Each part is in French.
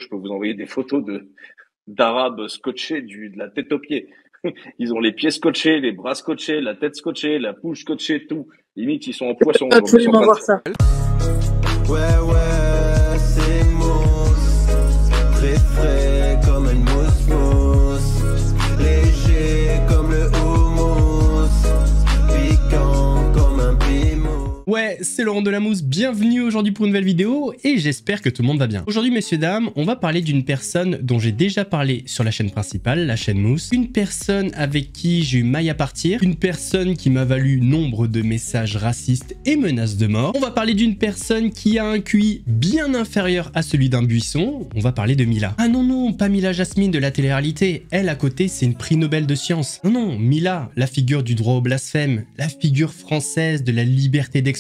je peux vous envoyer des photos d'Arabes scotchés de la tête aux pieds. Ils ont les pieds scotchés, les bras scotchés, la tête scotchée, la poule scotchée, tout. Limite, ils sont en poisson aujourd'hui. Ils sont en Absolument train voir de... ça. Ouais, c'est mousse. Très frais comme une mousse. Léger comme le houmous. Piquant comme un piment. Ouais, c'est Laurent Delamousse, bienvenue aujourd'hui pour une nouvelle vidéo et j'espère que tout le monde va bien. Aujourd'hui, messieurs, dames, on va parler d'une personne dont j'ai déjà parlé sur la chaîne principale, la chaîne Mousse, une personne avec qui j'ai eu maille à partir, une personne qui m'a valu nombre de messages racistes et menaces de mort. On va parler d'une personne qui a un QI bien inférieur à celui d'un buisson, on va parler de Mila. Ah non, non, pas Mila Jasmine de la télé-réalité, elle à côté c'est une prix Nobel de sciences. Non, non, Mila, la figure du droit au blasphème, la figure française de la liberté d'expression,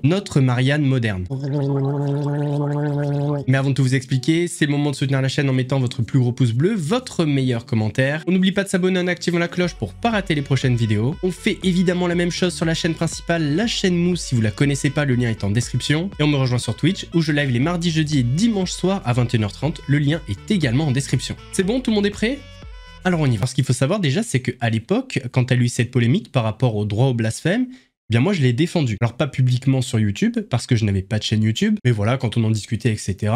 notre Marianne moderne. Mais avant de tout vous expliquer, c'est le moment de soutenir la chaîne en mettant votre plus gros pouce bleu, votre meilleur commentaire. On n'oublie pas de s'abonner en activant la cloche pour pas rater les prochaines vidéos. On fait évidemment la même chose sur la chaîne principale, la chaîne Mousse, si vous la connaissez pas, le lien est en description. Et on me rejoint sur Twitch où je live les mardis, jeudis et dimanches soirs à 21h30, le lien est également en description. C'est bon, tout le monde est prêt ? Alors on y va. Ce qu'il faut savoir déjà, c'est qu'à l'époque, quand elle a eu cette polémique par rapport au droit au blasphème, eh bien moi je l'ai défendu. Alors pas publiquement sur YouTube, parce que je n'avais pas de chaîne YouTube, mais voilà, quand on en discutait, etc.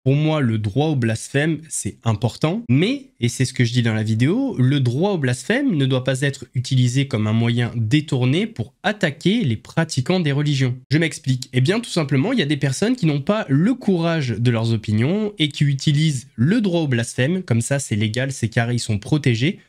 Pour moi, le droit au blasphème, c'est important, mais, et c'est ce que je dis dans la vidéo, le droit au blasphème ne doit pas être utilisé comme un moyen détourné pour attaquer les pratiquants des religions. Je m'explique. Eh bien, tout simplement, il y a des personnes qui n'ont pas le courage de leurs opinions et qui utilisent le droit au blasphème, comme ça c'est légal, c'est carré, ils sont protégés,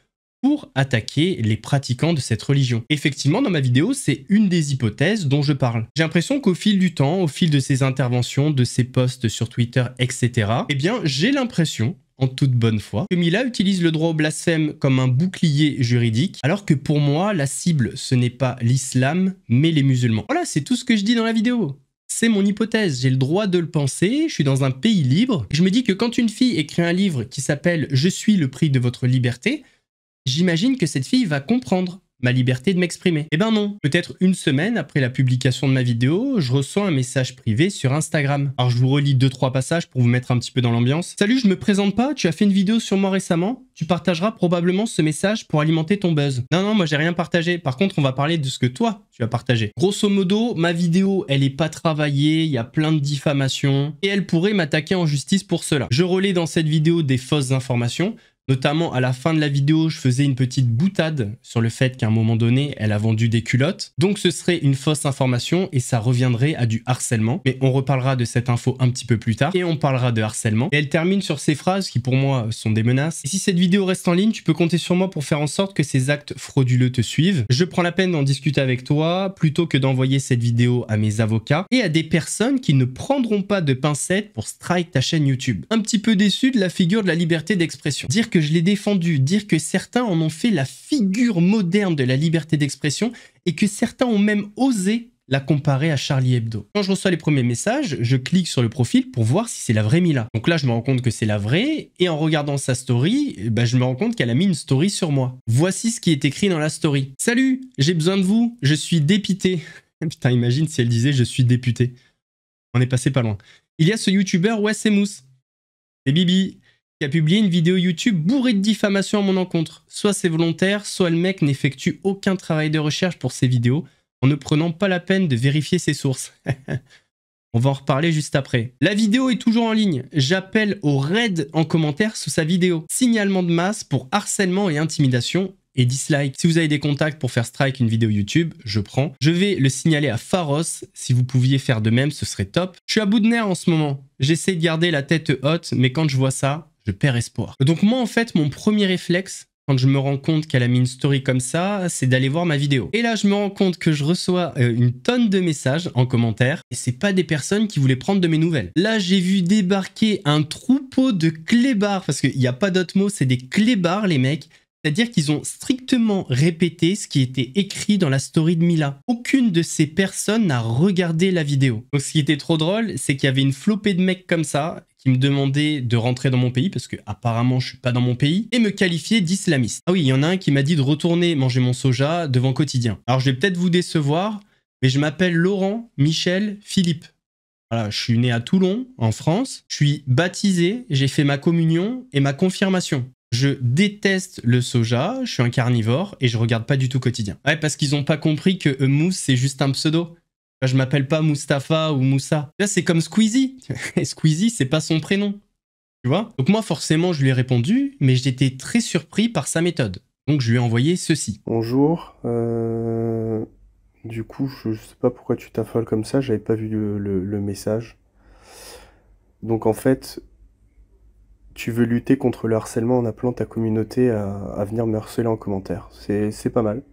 pour attaquer les pratiquants de cette religion. Effectivement, dans ma vidéo, c'est une des hypothèses dont je parle. J'ai l'impression qu'au fil du temps, au fil de ses interventions, de ses posts sur Twitter, etc., eh bien, j'ai l'impression, en toute bonne foi, que Mila utilise le droit au blasphème comme un bouclier juridique, alors que pour moi, la cible, ce n'est pas l'islam, mais les musulmans. Voilà, c'est tout ce que je dis dans la vidéo. C'est mon hypothèse, j'ai le droit de le penser, je suis dans un pays libre. Je me dis que quand une fille écrit un livre qui s'appelle « Je suis le prix de votre liberté », j'imagine que cette fille va comprendre ma liberté de m'exprimer. Eh ben non. Peut-être une semaine après la publication de ma vidéo, je reçois un message privé sur Instagram. Alors je vous relis 2-3 passages pour vous mettre un petit peu dans l'ambiance. Salut, je me présente pas, tu as fait une vidéo sur moi récemment, tu partageras probablement ce message pour alimenter ton buzz. Non, non, moi j'ai rien partagé. Par contre, on va parler de ce que toi, tu as partagé. Grosso modo, ma vidéo, elle est pas travaillée, il y a plein de diffamations, et elle pourrait m'attaquer en justice pour cela. Je relais dans cette vidéo des fausses informations. Notamment, à la fin de la vidéo, je faisais une petite boutade sur le fait qu'à un moment donné, elle a vendu des culottes. Donc, ce serait une fausse information et ça reviendrait à du harcèlement. Mais on reparlera de cette info un petit peu plus tard et on parlera de harcèlement. Et elle termine sur ces phrases qui, pour moi, sont des menaces. Et si cette vidéo reste en ligne, tu peux compter sur moi pour faire en sorte que ces actes frauduleux te suivent. Je prends la peine d'en discuter avec toi plutôt que d'envoyer cette vidéo à mes avocats et à des personnes qui ne prendront pas de pincettes pour strike ta chaîne YouTube. Un petit peu déçu de la figure de la liberté d'expression. Dire que je l'ai défendu, dire que certains en ont fait la figure moderne de la liberté d'expression et que certains ont même osé la comparer à Charlie Hebdo. Quand je reçois les premiers messages, je clique sur le profil pour voir si c'est la vraie Mila. Donc là, je me rends compte que c'est la vraie et en regardant sa story, je me rends compte qu'elle a mis une story sur moi. Voici ce qui est écrit dans la story. « Salut, j'ai besoin de vous, je suis dépité. » Putain, imagine si elle disait « je suis député ». On est passé pas loin. Il y a ce youtubeur, ouais, c'est Mousse. C'est Bibi, qui a publié une vidéo YouTube bourrée de diffamation à mon encontre. Soit c'est volontaire, soit le mec n'effectue aucun travail de recherche pour ses vidéos, en ne prenant pas la peine de vérifier ses sources. On va en reparler juste après. La vidéo est toujours en ligne. J'appelle au raid en commentaire sous sa vidéo. Signalement de masse pour harcèlement et intimidation et dislike. Si vous avez des contacts pour faire strike une vidéo YouTube, je prends. Je vais le signaler à Pharos. Si vous pouviez faire de même, ce serait top. Je suis à bout de nerfs en ce moment. J'essaie de garder la tête haute, mais quand je vois ça, je perds espoir. Donc moi, en fait, mon premier réflexe, quand je me rends compte qu'elle a mis une story comme ça, c'est d'aller voir ma vidéo. Et là, je me rends compte que je reçois une tonne de messages en commentaire, et c'est pas des personnes qui voulaient prendre de mes nouvelles. Là, j'ai vu débarquer un troupeau de clébards, parce qu'il n'y a pas d'autre mot, c'est des clébards, les mecs. C'est-à-dire qu'ils ont strictement répété ce qui était écrit dans la story de Mila. Aucune de ces personnes n'a regardé la vidéo. Donc ce qui était trop drôle, c'est qu'il y avait une flopée de mecs comme ça qui me demandaient de rentrer dans mon pays, parce que apparemment je suis pas dans mon pays, et me qualifier d'islamiste. Ah oui, il y en a un qui m'a dit de retourner manger mon soja devant Quotidien. Alors je vais peut-être vous décevoir, mais je m'appelle Laurent Michel Philippe. Voilà, je suis né à Toulon, en France. Je suis baptisé, j'ai fait ma communion et ma confirmation. Je déteste le soja, je suis un carnivore et je regarde pas du tout Quotidien. Ouais, parce qu'ils ont pas compris que Mousse, c'est juste un pseudo. Je m'appelle pas Mustapha ou Moussa. Là, c'est comme Squeezie. Et Squeezie, c'est pas son prénom. Tu vois? Donc moi, forcément, je lui ai répondu, mais j'étais très surpris par sa méthode. Donc je lui ai envoyé ceci. Bonjour. Du coup, je sais pas pourquoi tu t'affoles comme ça, j'avais pas vu le message. Donc en fait, tu veux lutter contre le harcèlement en appelant ta communauté à venir me harceler en commentaire. C'est pas mal.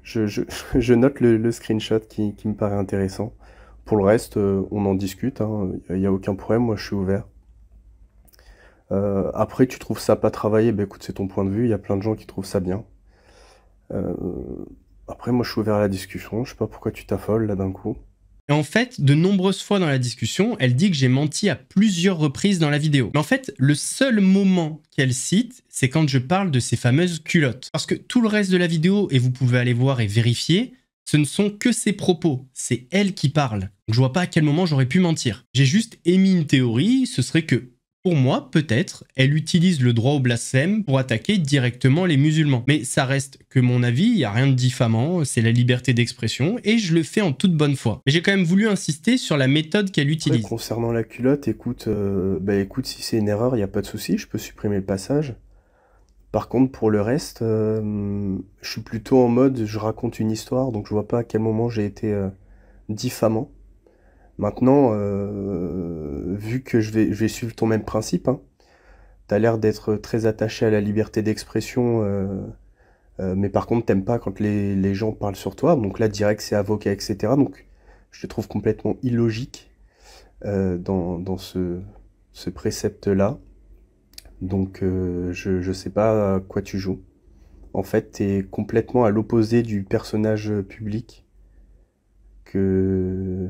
Je note le screenshot qui me paraît intéressant. Pour le reste, on en discute, hein. Il n'y a aucun problème, moi je suis ouvert. Après, tu trouves ça pas travaillé, bah écoute, c'est ton point de vue, il y a plein de gens qui trouvent ça bien. Après, moi je suis ouvert à la discussion, je sais pas pourquoi tu t'affoles là d'un coup. Et en fait, de nombreuses fois dans la discussion, elle dit que j'ai menti à plusieurs reprises dans la vidéo. Mais en fait, le seul moment qu'elle cite, c'est quand je parle de ces fameuses culottes. Parce que tout le reste de la vidéo, et vous pouvez aller voir et vérifier, ce ne sont que ses propos. C'est elle qui parle. Donc, je vois pas à quel moment j'aurais pu mentir. J'ai juste émis une théorie, ce serait que, pour moi, peut-être, elle utilise le droit au blasphème pour attaquer directement les musulmans. Mais ça reste que mon avis, il n'y a rien de diffamant, c'est la liberté d'expression, et je le fais en toute bonne foi. Mais j'ai quand même voulu insister sur la méthode qu'elle utilise. Après, concernant la culotte, écoute, écoute, si c'est une erreur, il n'y a pas de souci, je peux supprimer le passage. Par contre, pour le reste, je suis plutôt en mode, je raconte une histoire, donc je vois pas à quel moment j'ai été diffamant. Maintenant, vu que je vais suivre ton même principe, hein, tu as l'air d'être très attaché à la liberté d'expression, mais par contre, t'aimes pas quand les gens parlent sur toi. Donc là, direct, c'est avocat, etc. Donc, je te trouve complètement illogique dans ce précepte-là. Donc, je sais pas à quoi tu joues. En fait, tu es complètement à l'opposé du personnage public que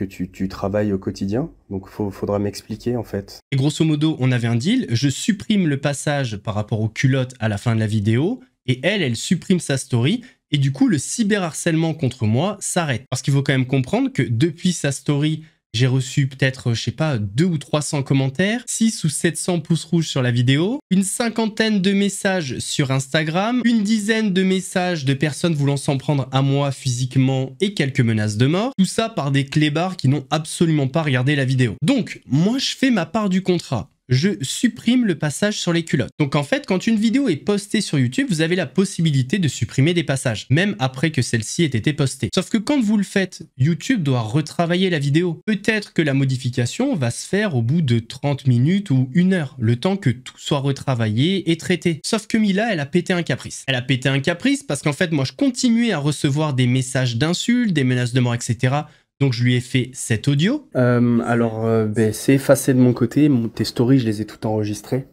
tu travailles au quotidien. Donc, faudra m'expliquer, en fait. Et grosso modo, on avait un deal. Je supprime le passage par rapport aux culottes à la fin de la vidéo. Et elle supprime sa story. Et du coup, le cyberharcèlement contre moi s'arrête. Parce qu'il faut quand même comprendre que depuis sa story, j'ai reçu peut-être, je sais pas, 200 ou 300 commentaires, 600 ou 700 pouces rouges sur la vidéo, une cinquantaine de messages sur Instagram, une dizaine de messages de personnes voulant s'en prendre à moi physiquement et quelques menaces de mort. Tout ça par des clébards qui n'ont absolument pas regardé la vidéo. Donc, moi, je fais ma part du contrat. Je supprime le passage sur les culottes. Donc en fait, quand une vidéo est postée sur YouTube, vous avez la possibilité de supprimer des passages, même après que celle-ci ait été postée. Sauf que quand vous le faites, YouTube doit retravailler la vidéo. Peut-être que la modification va se faire au bout de 30 minutes ou 1 heure, le temps que tout soit retravaillé et traité. Sauf que Mila, elle a pété un caprice. Elle a pété un caprice parce qu'en fait, moi, je continuais à recevoir des messages d'insultes, des menaces de mort, etc., donc je lui ai fait cet audio. C'est effacé de mon côté. Tes stories, je les ai toutes enregistrées.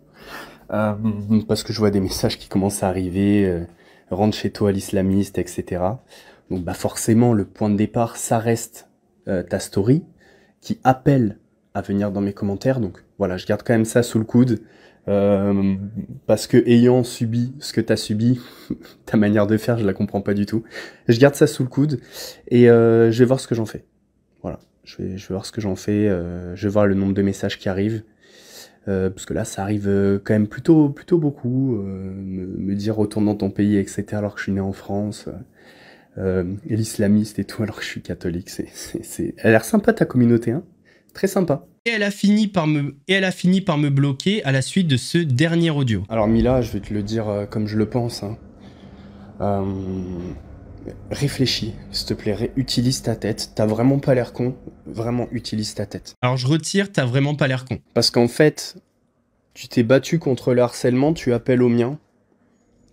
Parce que je vois des messages qui commencent à arriver. Rentre chez toi l'islamiste, etc. Donc forcément, le point de départ, ça reste ta story qui appelle à venir dans mes commentaires. Donc voilà, je garde quand même ça sous le coude. Parce que ayant subi ce que tu as subi, ta manière de faire, je la comprends pas du tout. Je garde ça sous le coude et je vais voir ce que j'en fais. Voilà, je vais voir ce que j'en fais, je vais voir le nombre de messages qui arrivent, parce que là ça arrive quand même plutôt beaucoup, me dire retourne dans ton pays, etc. alors que je suis né en France, et l'islamiste et tout alors que je suis catholique, elle a l'air sympa ta communauté, hein, très sympa. Et elle a fini par me bloquer à la suite de ce dernier audio. Alors Mila, je vais te le dire comme je le pense, hein. Réfléchis, s'il te plaît, utilise ta tête. T'as vraiment pas l'air con, vraiment utilise ta tête. Alors je retire, t'as vraiment pas l'air con. Parce qu'en fait, tu t'es battu contre le harcèlement, tu appelles au mien,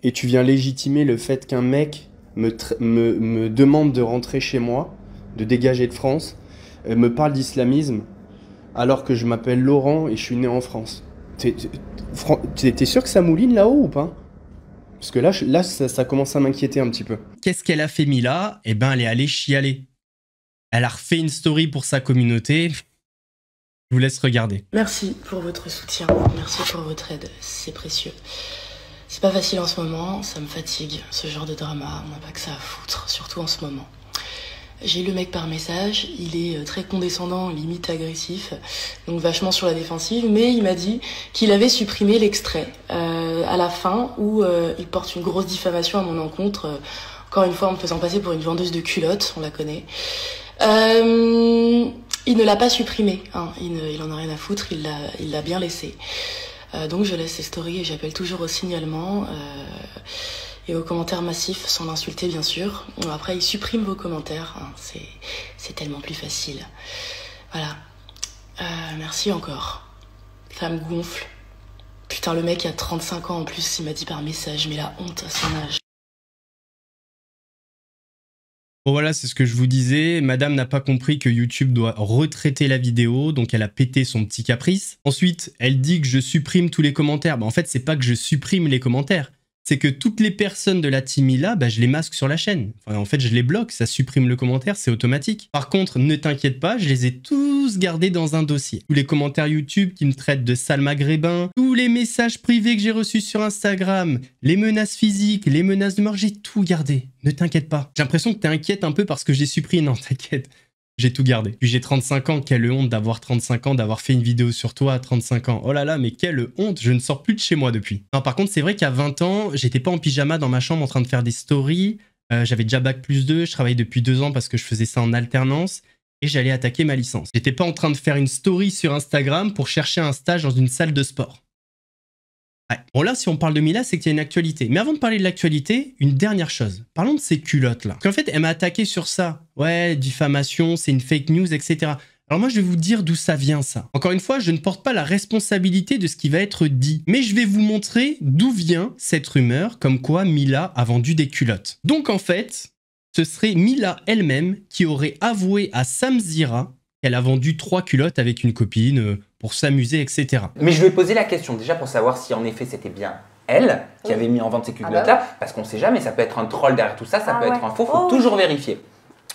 et tu viens légitimer le fait qu'un mec me demande de rentrer chez moi, de dégager de France, me parle d'islamisme, alors que je m'appelle Laurent et je suis né en France. T'es sûr que ça mouline là-haut ou pas ? Parce que là ça commence à m'inquiéter un petit peu. Qu'est-ce qu'elle a fait Mila ? Eh ben, elle est allée chialer. Elle a refait une story pour sa communauté. Je vous laisse regarder. Merci pour votre soutien, merci pour votre aide, c'est précieux. C'est pas facile en ce moment, ça me fatigue, ce genre de drama, on n'a pas que ça à foutre, surtout en ce moment. J'ai eu le mec par message, il est très condescendant, limite agressif, donc vachement sur la défensive, mais il m'a dit qu'il avait supprimé l'extrait à la fin où il porte une grosse diffamation à mon encontre, encore une fois en me faisant passer pour une vendeuse de culottes, on la connaît. Il ne l'a pas supprimé, hein, il en a rien à foutre, il l'a bien laissé. Donc je laisse ses stories et j'appelle toujours au signalement et aux commentaires massifs, sans l'insulter bien sûr. Après, il supprime vos commentaires, hein, c'est tellement plus facile. Voilà. Merci encore. Ça me gonfle. Putain, le mec a 35 ans en plus, il m'a dit par message, mais la honte à son âge. Bon voilà, c'est ce que je vous disais. Madame n'a pas compris que YouTube doit retraiter la vidéo, donc elle a pété son petit caprice. Ensuite, elle dit que je supprime tous les commentaires. Bah, en fait, c'est pas que je supprime les commentaires. C'est que toutes les personnes de la team Mila, bah, je les masque sur la chaîne. Enfin, en fait, je les bloque, ça supprime le commentaire, c'est automatique. Par contre, ne t'inquiète pas, je les ai tous gardés dans un dossier. Tous les commentaires YouTube qui me traitent de sale maghrébin, tous les messages privés que j'ai reçus sur Instagram, les menaces physiques, les menaces de mort, j'ai tout gardé. Ne t'inquiète pas. J'ai l'impression que t'es inquiète un peu parce que j'ai supprimé. Non, t'inquiète. J'ai tout gardé. Puis j'ai 35 ans, quelle honte d'avoir 35 ans, d'avoir fait une vidéo sur toi à 35 ans. Oh là là, mais quelle honte, je ne sors plus de chez moi depuis. Non, par contre, c'est vrai qu'à 20 ans, j'étais pas en pyjama dans ma chambre en train de faire des stories. J'avais déjà bac+2, je travaillais depuis 2 ans parce que je faisais ça en alternance. Et j'allais attaquer ma licence. J'étais pas en train de faire une story sur Instagram pour chercher un stage dans une salle de sport. Ouais. Bon là, si on parle de Mila, c'est qu'il y a une actualité. Mais avant de parler de l'actualité, une dernière chose. Parlons de ces culottes là. Parce qu'en fait, elle m'a attaqué sur ça. Ouais, diffamation, c'est une fake news, etc. Alors moi, je vais vous dire d'où ça vient ça. Encore une fois, je ne porte pas la responsabilité de ce qui va être dit. Mais je vais vous montrer d'où vient cette rumeur comme quoi Mila a vendu des culottes. Donc en fait, ce serait Mila elle-même qui aurait avoué à Samzira qu'elle a vendu 3 culottes avec une copine pour s'amuser, etc. Mais je lui ai posé la question déjà pour savoir si en effet c'était bien elle qui avait mis en vente ces culottes-là, parce qu'on ne sait jamais, ça peut être un troll derrière tout ça, ça peut être un faux, faut toujours vérifier.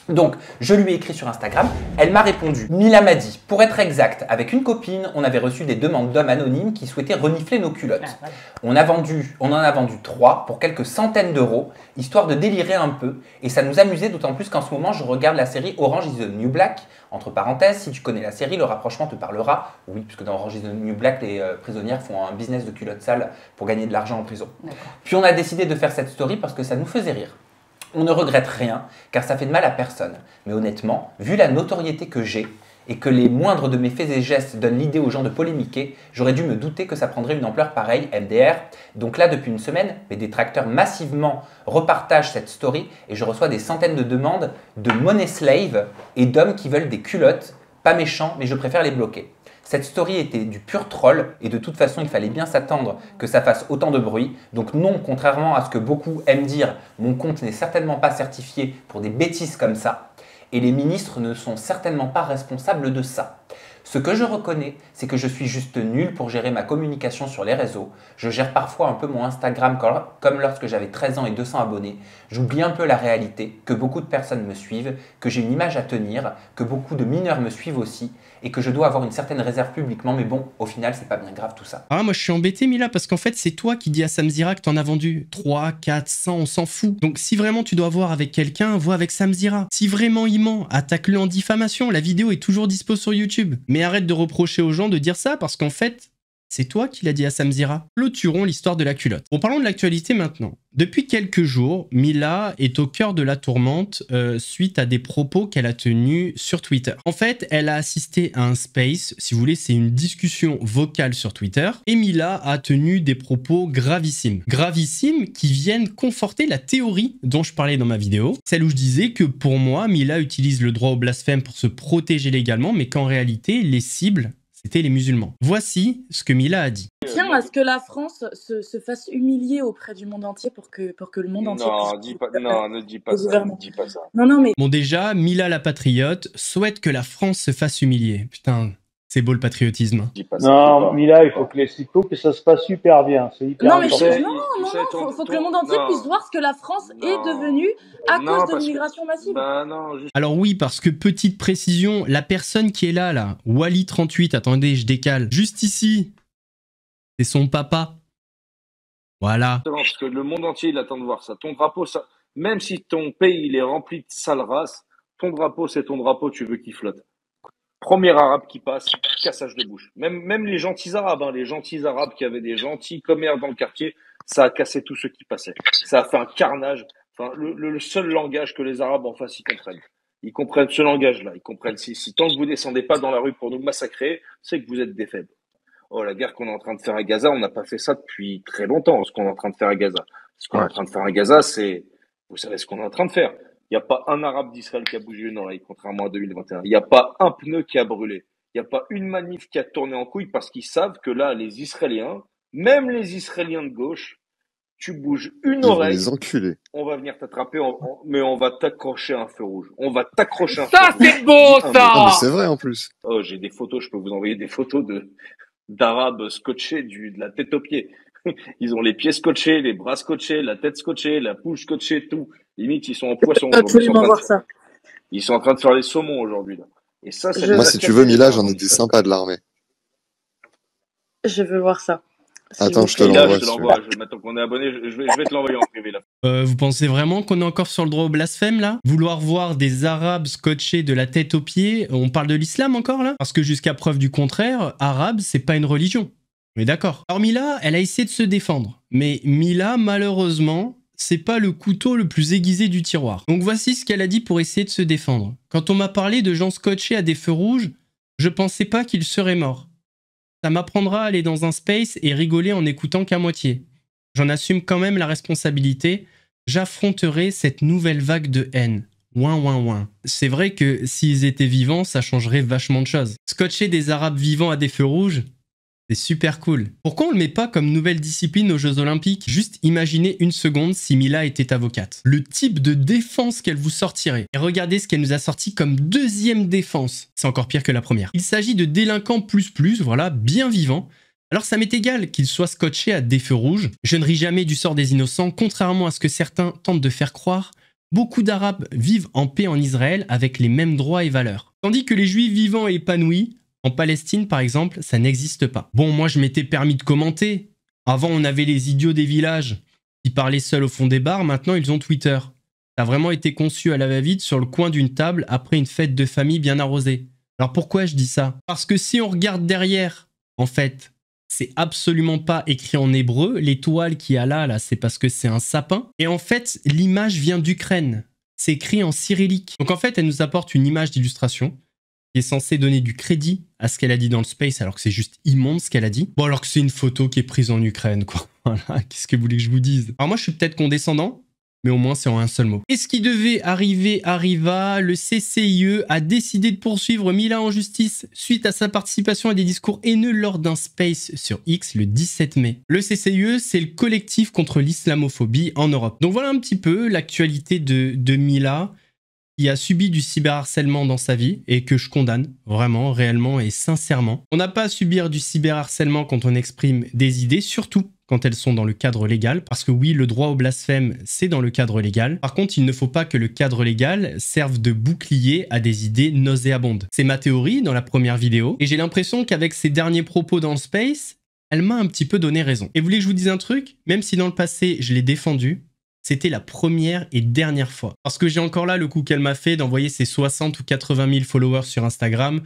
Donc, je lui ai écrit sur Instagram, elle m'a répondu. Mila m'a dit, pour être exact, avec une copine, on avait reçu des demandes d'hommes anonymes qui souhaitaient renifler nos culottes. On en a vendu 3 pour quelques centaines d'euros, histoire de délirer un peu, et ça nous amusait d'autant plus qu'en ce moment, je regarde la série Orange is the New Black. Entre parenthèses, si tu connais la série, le rapprochement te parlera. Oui, puisque dans Orange is the New Black, les prisonnières font un business de culottes sales pour gagner de l'argent en prison. Puis on a décidé de faire cette story parce que ça nous faisait rire. On ne regrette rien, car ça fait de mal à personne. Mais honnêtement, vu la notoriété que j'ai, et que les moindres de mes faits et gestes donnent l'idée aux gens de polémiquer, j'aurais dû me douter que ça prendrait une ampleur pareille, MDR. Donc là, depuis une semaine, mes détracteurs massivement repartagent cette story et je reçois des centaines de demandes de money slave et d'hommes qui veulent des culottes. Pas méchants, mais je préfère les bloquer. Cette story était du pur troll et de toute façon, il fallait bien s'attendre que ça fasse autant de bruit. Donc non, contrairement à ce que beaucoup aiment dire, mon compte n'est certainement pas certifié pour des bêtises comme ça. Et les ministres ne sont certainement pas responsables de ça. Ce que je reconnais, c'est que je suis juste nul pour gérer ma communication sur les réseaux. Je gère parfois un peu mon Instagram comme lorsque j'avais 13 ans et 200 abonnés. J'oublie un peu la réalité, que beaucoup de personnes me suivent, que j'ai une image à tenir, que beaucoup de mineurs me suivent aussi et que je dois avoir une certaine réserve publiquement. Mais bon, au final, c'est pas bien grave tout ça. Ah, moi je suis embêté Mila parce qu'en fait c'est toi qui dis à Samzira que t'en as vendu 3, 4, 100, on s'en fout. Donc si vraiment tu dois voir avec quelqu'un, vois avec Samzira. Si vraiment il ment, attaque-le en diffamation, la vidéo est toujours dispo sur YouTube. Mais arrête de reprocher aux gens de dire ça parce qu'en fait, c'est toi qui l'as dit à Samzira. Clôturons l'histoire de la culotte. Bon, parlons de l'actualité maintenant. Depuis quelques jours, Mila est au cœur de la tourmente suite à des propos qu'elle a tenus sur Twitter. En fait, elle a assisté à un space, si vous voulez, c'est une discussion vocale sur Twitter, et Mila a tenu des propos gravissimes. Gravissimes qui viennent conforter la théorie dont je parlais dans ma vidéo, celle où je disais que pour moi, Mila utilise le droit au blasphème pour se protéger légalement, mais qu'en réalité, les cibles, c'était les musulmans. Voici ce que Mila a dit. Tiens à ce que la France se fasse humilier auprès du monde entier pour que le monde entier puisse... Non, ne dis pas ça, ne dis pas ça. Non, mais... Bon déjà, Mila la patriote souhaite que la France se fasse humilier. Putain, c'est beau le patriotisme. Non, Mila, il faut que ça se passe super bien. C'est hyper important. Faut que le monde entier puisse voir ce que la France est devenue à cause de l'immigration massive. Alors oui, parce que petite précision, la personne qui est là, Wally38, attendez, je décale, juste ici, c'est son papa. Voilà. Parce que le monde entier, il attend de voir ça. Ton drapeau, ça, même si ton pays, il est rempli de sales races, Ton drapeau, c'est ton drapeau, tu veux qu'il flotte. Premier arabe qui passe, cassage de bouche. Même les gentils arabes, les gentils arabes qui avaient des gentils commerces dans le quartier, ça a cassé tous ceux qui passaient. Ça a fait un carnage. Enfin, le seul langage que les arabes en face, ils comprennent. Ils comprennent ce langage-là. Ils comprennent si tant que vous descendez pas dans la rue pour nous massacrer, c'est que vous êtes des faibles. Oh, la guerre qu'on est en train de faire à Gaza, on n'a pas fait ça depuis très longtemps, ce qu'on est en train de faire à Gaza. Ce qu'on est en train de faire à Gaza, c'est, vous savez ce qu'on est en train de faire. Il n'y a pas un arabe d'Israël qui a bougé une oreille, contrairement à 2021. Il n'y a pas un pneu qui a brûlé. Il n'y a pas une manif qui a tourné en couille parce qu'ils savent que là, les Israéliens, même les Israéliens de gauche, tu bouges une oreille, les enculés. On va venir t'attraper, mais on va t'accrocher un feu rouge. On va t'accrocher un feu rouge. Ça, c'est beau, ça! Ah, mais c'est vrai, en plus. Oh, j'ai des photos, je peux vous envoyer des photos d'arabes scotchés de la tête aux pieds. Ils ont les pieds scotchés, les bras scotchés, la tête scotchée, la bouche scotchée, tout. Limite, ils sont en poisson. Ils sont en train de faire les saumons aujourd'hui, là. Et ça, c'est moi, si tu veux, Mila, j'en ai des sympas de l'armée. Je veux voir ça. Attends, je te l'envoie. Maintenant qu'on est abonné, je vais te l'envoyer en privé, là. Vous pensez vraiment qu'on est encore sur le droit au blasphème, là? Vouloir voir des arabes scotchés de la tête aux pieds, on parle de l'islam encore, là? Parce que jusqu'à preuve du contraire, arabe, c'est pas une religion. Mais d'accord. Alors Mila, elle a essayé de se défendre. Mais Mila, malheureusement, c'est pas le couteau le plus aiguisé du tiroir. Donc voici ce qu'elle a dit pour essayer de se défendre. Quand on m'a parlé de gens scotchés à des feux rouges, je pensais pas qu'ils seraient morts. Ça m'apprendra à aller dans un space et rigoler en écoutant qu'à moitié. J'en assume quand même la responsabilité. J'affronterai cette nouvelle vague de haine. Ouin, ouin, ouin. C'est vrai que s'ils étaient vivants, ça changerait vachement de choses. Scotcher des arabes vivants à des feux rouges, c'est super cool. Pourquoi on le met pas comme nouvelle discipline aux Jeux Olympiques? Juste imaginez une seconde si Mila était avocate. Le type de défense qu'elle vous sortirait. Et regardez ce qu'elle nous a sorti comme deuxième défense. C'est encore pire que la première. Il s'agit de délinquants plus, voilà, bien vivants. Alors ça m'est égal qu'ils soient scotchés à des feux rouges. Je ne ris jamais du sort des innocents, contrairement à ce que certains tentent de faire croire. Beaucoup d'Arabes vivent en paix en Israël avec les mêmes droits et valeurs. Tandis que les Juifs vivants et épanouis, en Palestine, par exemple, ça n'existe pas. Bon, moi, je m'étais permis de commenter. Avant, on avait les idiots des villages qui parlaient seuls au fond des bars. Maintenant, ils ont Twitter. Ça a vraiment été conçu à la va-vite sur le coin d'une table après une fête de famille bien arrosée. Alors pourquoi je dis ça? Parce que si on regarde derrière, en fait, c'est absolument pas écrit en hébreu. L'étoile qu'il y a là, c'est parce que c'est un sapin. Et en fait, l'image vient d'Ukraine. C'est écrit en cyrillique. Donc en fait, elle nous apporte une image d'illustration qui est censée donner du crédit à ce qu'elle a dit dans le space, alors que c'est juste immonde ce qu'elle a dit. Bon, alors que c'est une photo qui est prise en Ukraine, quoi. Voilà, qu'est-ce que vous voulez que je vous dise? Alors moi, je suis peut-être condescendant, mais au moins c'est en un seul mot. Et ce qui devait arriver arriva. Le CCIE a décidé de poursuivre Mila en justice suite à sa participation à des discours haineux lors d'un space sur X le 17 mai. Le CCIE, c'est le collectif contre l'islamophobie en Europe. Donc voilà un petit peu l'actualité de Mila, qui a subi du cyberharcèlement dans sa vie et que je condamne vraiment, réellement et sincèrement. On n'a pas à subir du cyberharcèlement quand on exprime des idées, surtout quand elles sont dans le cadre légal, parce que oui, le droit au blasphème, c'est dans le cadre légal. Par contre, il ne faut pas que le cadre légal serve de bouclier à des idées nauséabondes. C'est ma théorie dans la première vidéo, et j'ai l'impression qu'avec ses derniers propos dans le space, elle m'a un petit peu donné raison. Et vous voulez que je vous dise un truc? Même si dans le passé, je l'ai défendu, c'était la première et dernière fois. Parce que j'ai encore là le coup qu'elle m'a fait d'envoyer ses 60 ou 80 000 followers sur Instagram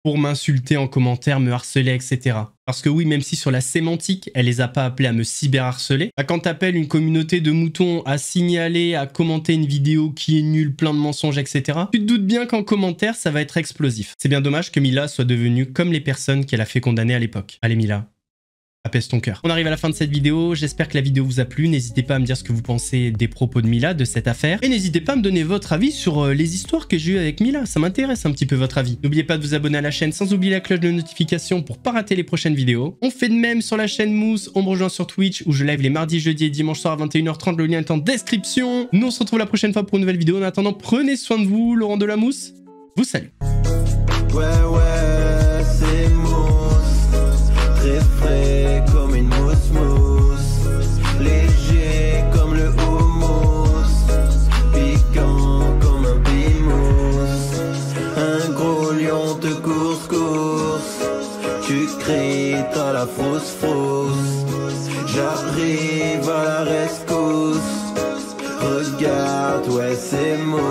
pour m'insulter en commentaire, me harceler, etc. Parce que oui, même si sur la sémantique, elle les a pas appelés à me cyberharceler, quand t'appelles une communauté de moutons à signaler, à commenter une vidéo qui est nulle, plein de mensonges, etc., tu te doutes bien qu'en commentaire, ça va être explosif. C'est bien dommage que Mila soit devenue comme les personnes qu'elle a fait condamner à l'époque. Allez Mila, apaise ton cœur. On arrive à la fin de cette vidéo, j'espère que la vidéo vous a plu, n'hésitez pas à me dire ce que vous pensez des propos de Mila, de cette affaire, et n'hésitez pas à me donner votre avis sur les histoires que j'ai eues avec Mila, ça m'intéresse un petit peu votre avis. N'oubliez pas de vous abonner à la chaîne sans oublier la cloche de notification pour pas rater les prochaines vidéos. On fait de même sur la chaîne Mousse, on me rejoint sur Twitch où je live les mardis, jeudis et dimanches soir à 21h30, le lien est en description. Nous on se retrouve la prochaine fois pour une nouvelle vidéo, en attendant prenez soin de vous, Laurent de la Mousse vous salue. Ouais, c'est Mousse, très frais comme une mousse, léger comme le houmous, piquant comme un bimous. Un gros lion te course, tu cries, t'as la frousse, j'arrive à la rescousse, regarde, ouais c'est Mousse.